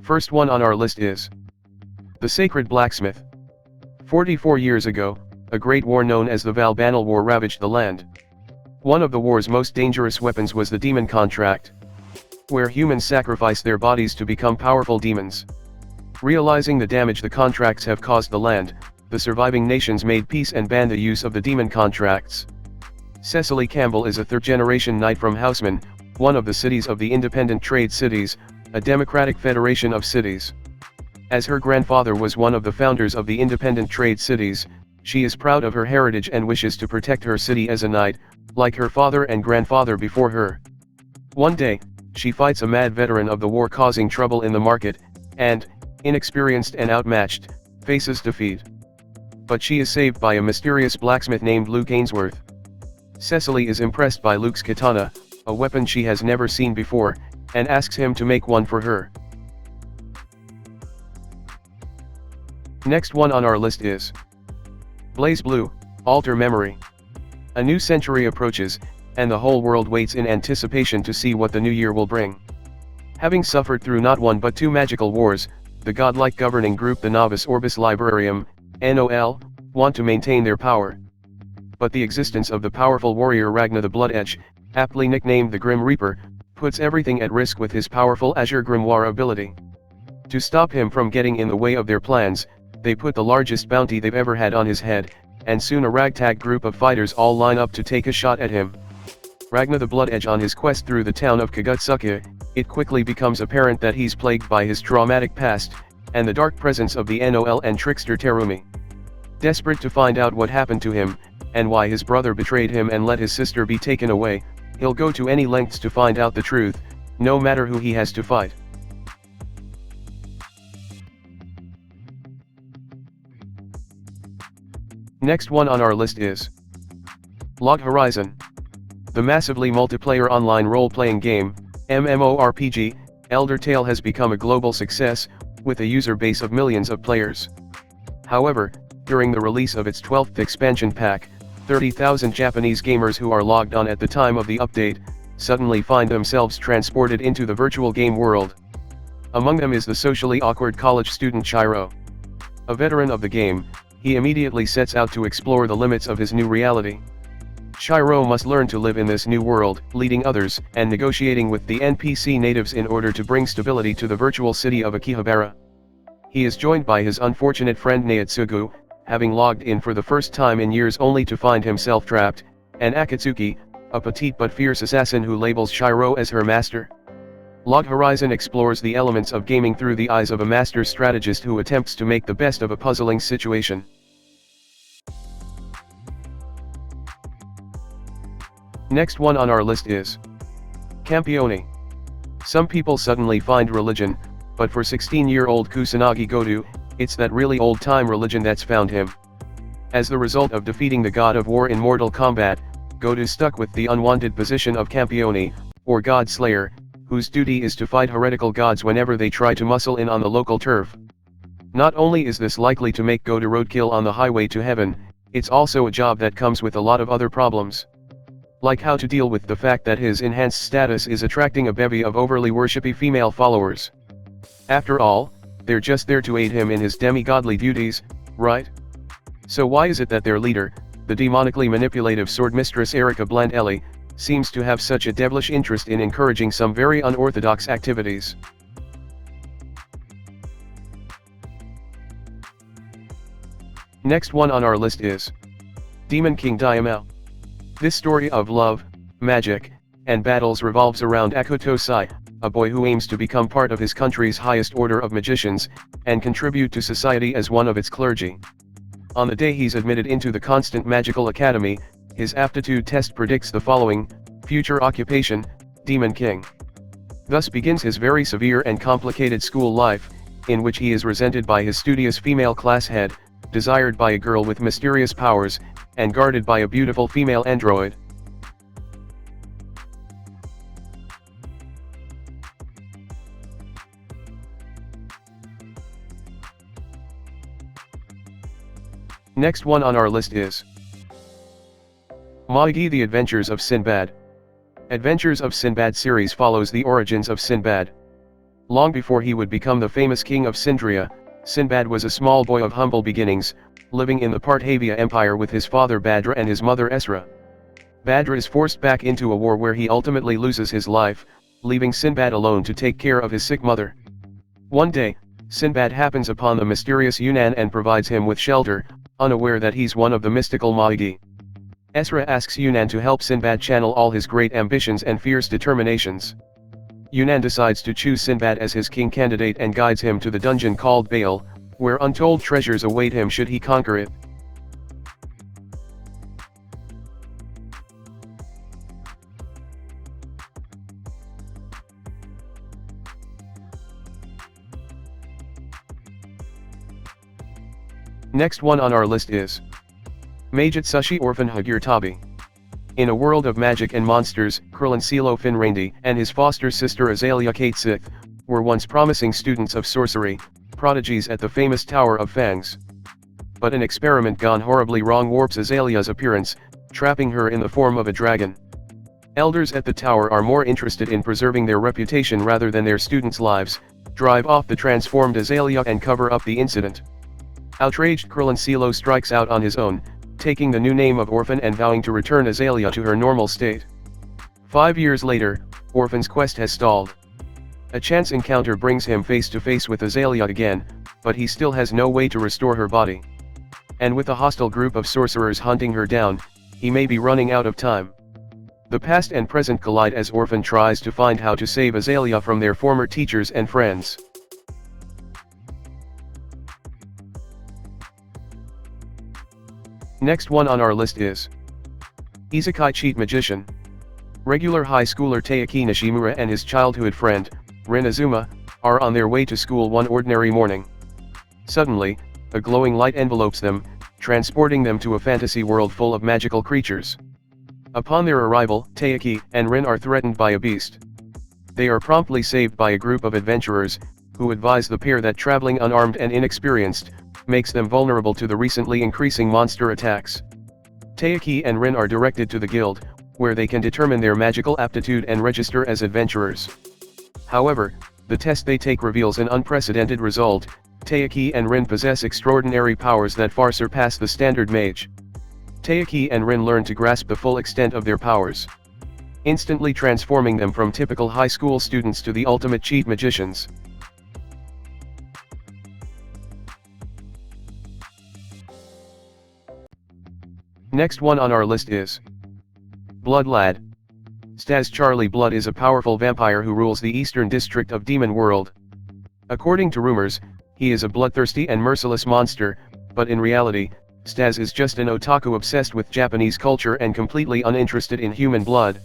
First one on our list is the Sacred Blacksmith. 44 years ago, a great war known as the Valbanal War ravaged the land. One of the war's most dangerous weapons was the demon contract, where humans sacrifice their bodies to become powerful demons. Realizing the damage the contracts have caused the land, the surviving nations made peace and banned the use of the demon contracts. Cecily Campbell is a third-generation knight from Houseman, one of the cities of the Independent Trade Cities, a democratic federation of cities. As her grandfather was one of the founders of the Independent Trade Cities, she is proud of her heritage and wishes to protect her city as a knight, like her father and grandfather before her. One day, she fights a mad veteran of the war causing trouble in the market, and, inexperienced and outmatched, faces defeat. But she is saved by a mysterious blacksmith named Luke Ainsworth. Cecily is impressed by Luke's katana, a weapon she has never seen before, and asks him to make one for her. Next one on our list is Blaze Blue, Alter Memory. A new century approaches, and the whole world waits in anticipation to see what the new year will bring. Having suffered through not one but two magical wars, the godlike governing group the Novus Orbis Librarium, NOL, want to maintain their power. But the existence of the powerful warrior Ragnar the Blood Edge, aptly nicknamed the Grim Reaper, puts everything at risk with his powerful Azure Grimoire ability. To stop him from getting in the way of their plans, they put the largest bounty they've ever had on his head, and soon a ragtag group of fighters all line up to take a shot at him. Ragnar the Blood Edge on his quest through the town of Kagutsuka, it quickly becomes apparent that he's plagued by his traumatic past, and the dark presence of the NOL and trickster Terumi. Desperate to find out what happened to him, and why his brother betrayed him and let his sister be taken away, he'll go to any lengths to find out the truth, no matter who he has to fight. Next one on our list is Log Horizon. The massively multiplayer online role-playing game, MMORPG, Elder Tale has become a global success, with a user base of millions of players. However, during the release of its 12th expansion pack, 30,000 Japanese gamers who are logged on at the time of the update, suddenly find themselves transported into the virtual game world. Among them is the socially awkward college student Shiro. A veteran of the game, he immediately sets out to explore the limits of his new reality. Shiro must learn to live in this new world, leading others, and negotiating with the NPC natives in order to bring stability to the virtual city of Akihabara. He is joined by his unfortunate friend Naotsugu, having logged in for the first time in years only to find himself trapped, and Akatsuki, a petite but fierce assassin who labels Shiro as her master. Log Horizon explores the elements of gaming through the eyes of a master strategist who attempts to make the best of a puzzling situation. Next one on our list is Campione. Some people suddenly find religion, but for 16-year-old Kusanagi Godu, it's that really old-time religion that's found him. As the result of defeating the god of war in Mortal Kombat, Godu stuck with the unwanted position of Campione, or God Slayer, whose duty is to fight heretical gods whenever they try to muscle in on the local turf. Not only is this likely to make Godu roadkill on the highway to heaven, it's also a job that comes with a lot of other problems. Like how to deal with the fact that his enhanced status is attracting a bevy of overly worshipy female followers. After all, they're just there to aid him in his demigodly duties, right? So why is it that their leader, the demonically manipulative sword mistress Erica Blandelli, seems to have such a devilish interest in encouraging some very unorthodox activities? Next one on our list is Demon King Diamel. This story of love, magic, and battles revolves around Akoto Sai, a boy who aims to become part of his country's highest order of magicians, and contribute to society as one of its clergy. On the day he's admitted into the Constant Magical Academy, his aptitude test predicts the following: future occupation, Demon King. Thus begins his very severe and complicated school life, in which he is resented by his studious female class head, desired by a girl with mysterious powers, and guarded by a beautiful female android. Next one on our list is Maigi: The Adventures of Sinbad. Adventures of Sinbad series follows the origins of Sinbad. Long before he would become the famous king of Sindria, Sinbad was a small boy of humble beginnings, living in the Parthavia Empire with his father Badra and his mother Esra. Badra is forced back into a war where he ultimately loses his life, leaving Sinbad alone to take care of his sick mother. One day, Sinbad happens upon the mysterious Yunnan and provides him with shelter, unaware that he's one of the mystical Mahdi. Esra asks Yunnan to help Sinbad channel all his great ambitions and fierce determinations. Yunnan decides to choose Sinbad as his king candidate and guides him to the dungeon called Baal, where untold treasures await him should he conquer it. Next one on our list is Majutsushi Orphan Hagir Tabi. In a world of magic and monsters, Krillin Finrandi and his foster sister Azalea Kate Sith were once promising students of sorcery, prodigies at the famous Tower of Fangs. But an experiment gone horribly wrong warps Azalea's appearance, trapping her in the form of a dragon. Elders at the tower are more interested in preserving their reputation rather than their students' lives, drive off the transformed Azalea and cover up the incident. Outraged Krillin strikes out on his own, taking the new name of Orphan and vowing to return Azalea to her normal state. 5 years later, Orphan's quest has stalled. A chance encounter brings him face to face with Azalea again, but he still has no way to restore her body. And with a hostile group of sorcerers hunting her down, he may be running out of time. The past and present collide as Orphan tries to find how to save Azalea from their former teachers and friends. Next one on our list is Isekai Cheat Magician. Regular high schooler Taiki Nishimura and his childhood friend, Rin Azuma, are on their way to school one ordinary morning. Suddenly, a glowing light envelopes them, transporting them to a fantasy world full of magical creatures. Upon their arrival, Taiki and Rin are threatened by a beast. They are promptly saved by a group of adventurers, who advise the pair that traveling unarmed and inexperienced makes them vulnerable to the recently increasing monster attacks. Taiki and Rin are directed to the guild, where they can determine their magical aptitude and register as adventurers. However, the test they take reveals an unprecedented result. Taiki and Rin possess extraordinary powers that far surpass the standard mage. Taiki and Rin learn to grasp the full extent of their powers, instantly transforming them from typical high school students to the ultimate cheat magicians. Next one on our list is Blood Lad. Stas Charlie Blood is a powerful vampire who rules the eastern district of Demon World. According to rumors, he is a bloodthirsty and merciless monster, but in reality, Stas is just an otaku obsessed with Japanese culture and completely uninterested in human blood.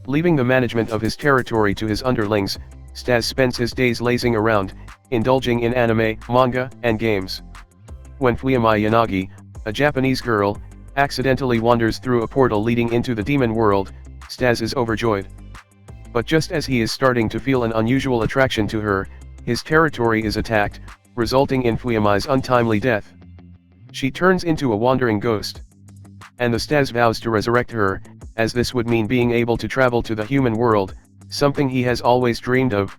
Leaving the management of his territory to his underlings, Stas spends his days lazing around, indulging in anime, manga, and games. When Fuyama Yanagi, a Japanese girl, accidentally wanders through a portal leading into the demon world, Stas is overjoyed. But just as he is starting to feel an unusual attraction to her, his territory is attacked, resulting in Fuyama's untimely death. She turns into a wandering ghost. And the Stas vows to resurrect her, as this would mean being able to travel to the human world, something he has always dreamed of.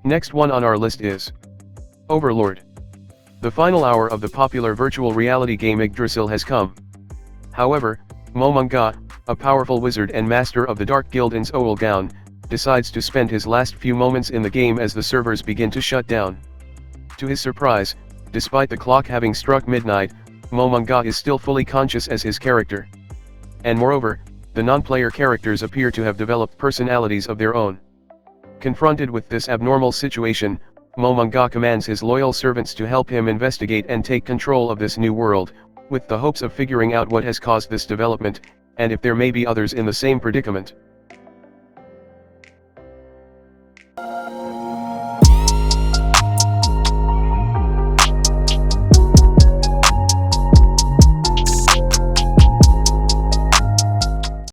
Next one on our list is Overlord. The final hour of the popular virtual reality game Yggdrasil has come. However, Momonga, a powerful wizard and master of the Dark Gildan's Oulgown, decides to spend his last few moments in the game as the servers begin to shut down. To his surprise, despite the clock having struck midnight, Momonga is still fully conscious as his character. And moreover, the non-player characters appear to have developed personalities of their own. Confronted with this abnormal situation, Momonga commands his loyal servants to help him investigate and take control of this new world, with the hopes of figuring out what has caused this development, and if there may be others in the same predicament.